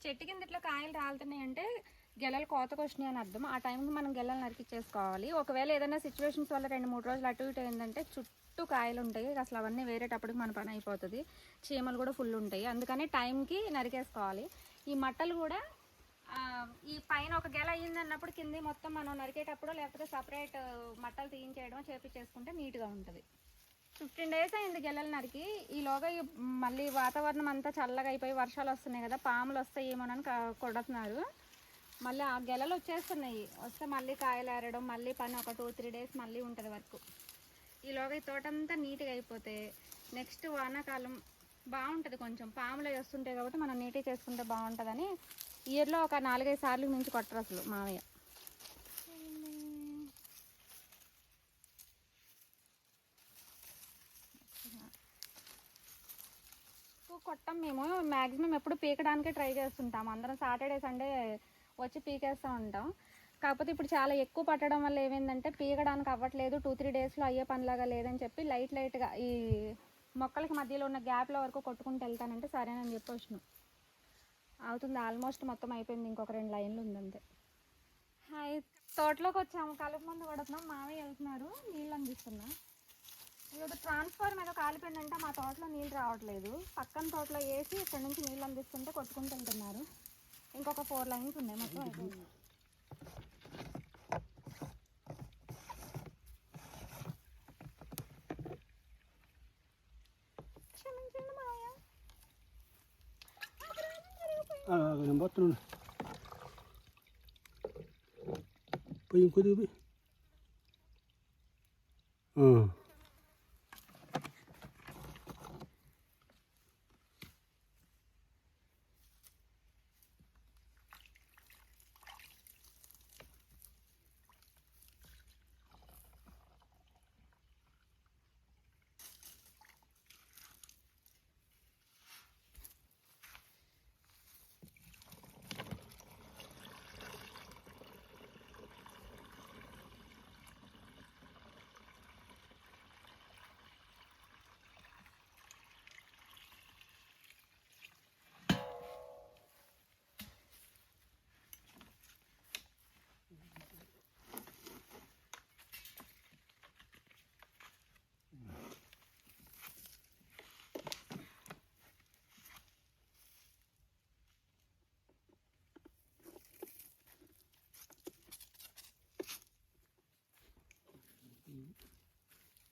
చెట్టు కింద ఇట్లా కాయలు రాలుతున్నాయి అంటే గెలలు కోతకు వచ్చినాయి అని అర్థం. ఆ టైంకి మనం గెలలు నరికిచ్చేసుకోవాలి. ఒకవేళ ఏదైనా సిచ్యువేషన్స్ వల్ల 2-3 రోజులు అటు ఇటు ఏంటంటే చుట్టూ కాయలు ఉంటాయి, అసలు అవన్నీ వేరేటప్పటికి మన పని అయిపోతుంది. చీమలు కూడా ఫుల్ ఉంటాయి, అందుకని టైంకి నరికేసుకోవాలి. ఈ మట్టలు కూడా ఈ పైన ఒక గెల అయ్యింది అన్నప్పుడు కింద మొత్తం మనం నరికేటప్పుడు లేకపోతే సపరేట్ మట్టలు తీయించేయడం చేపించేసుకుంటే నీట్గా ఉంటుంది. 15 days అయింది గెలలు నరికి. ఈలోగా మళ్ళీ వాతావరణం అంతా చల్లగా అయిపోయి వర్షాలు వస్తున్నాయి కదా, పాములు వస్తాయేమోనని కొడుతున్నారు. మళ్ళీ ఆ గెలలు వచ్చేస్తున్నాయి, వస్తే మళ్ళీ కాయలు ఏరడం, మళ్ళీ పని ఒక 2-3 days మళ్ళీ ఉంటుంది వర్క్. ఈలోగా ఈ తోటంతా నీట్గా అయిపోతే నెక్స్ట్ వానాకాలం బాగుంటుంది. కొంచెం పాములు వస్తుంటాయి కాబట్టి మనం నీట్గా చేసుకుంటే బాగుంటుందని ఇయర్లో ఒక 4-5 సార్లు మించి కొట్టరు అసలు మామయ్య. కొట్టం మేము, మ్యాక్సిమం ఎప్పుడు పీకడానికే ట్రై చేస్తుంటాం. అందరం సాటర్డే సండే వచ్చి పీకేస్తూ ఉంటాం. కాకపోతే ఇప్పుడు చాలా ఎక్కువ పట్టడం వల్ల ఏమైందంటే పీకడానికి అవ్వట్లేదు, 2-3 daysలో అయ్యే పనిలాగా లేదని చెప్పి లైట్గా ఈ మొక్కలకి మధ్యలో ఉన్న గ్యాప్ల వరకు కొట్టుకుంటూ వెళ్తానంటే సరేనని చెప్పి వచ్చినాం. అవుతుంది, ఆల్మోస్ట్ మొత్తం అయిపోయింది, ఇంకొక 2 లైన్లు ఉందంతే. హాయ్, తోటలోకి వచ్చాము, కలుపు మందు కొడుతున్నాం. మామయ్య వెళ్తున్నారు, నీళ్ళు అందిస్తున్నా. ఇది ట్రాన్స్ఫార్మర్ ఏదో కాలిపోయిందంటే మా తోటలో నీళ్ళు రావట్లేదు. పక్కన తోటలో వేసి ఇక్కడ నుంచి నీళ్ళు అందిస్తుంటే కొట్టుకుంటూ వెళ్తున్నారు. ఇంకొక 4 lines ఉన్నాయి, మొత్తం అయిపోయింది. క్షమించండి మావయ్య. పోయి కొద్దిగా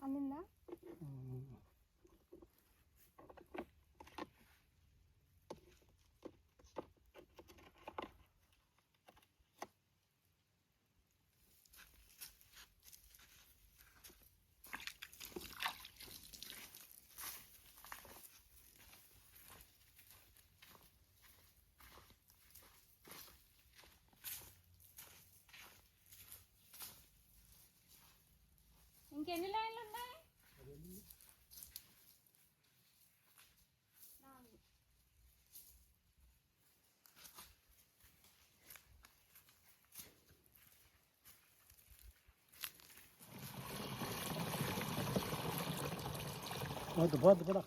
అందిందా? ఇంకెన్ని లైన్లు ఉన్నాయి? 4. बहुत बहुत बड़ा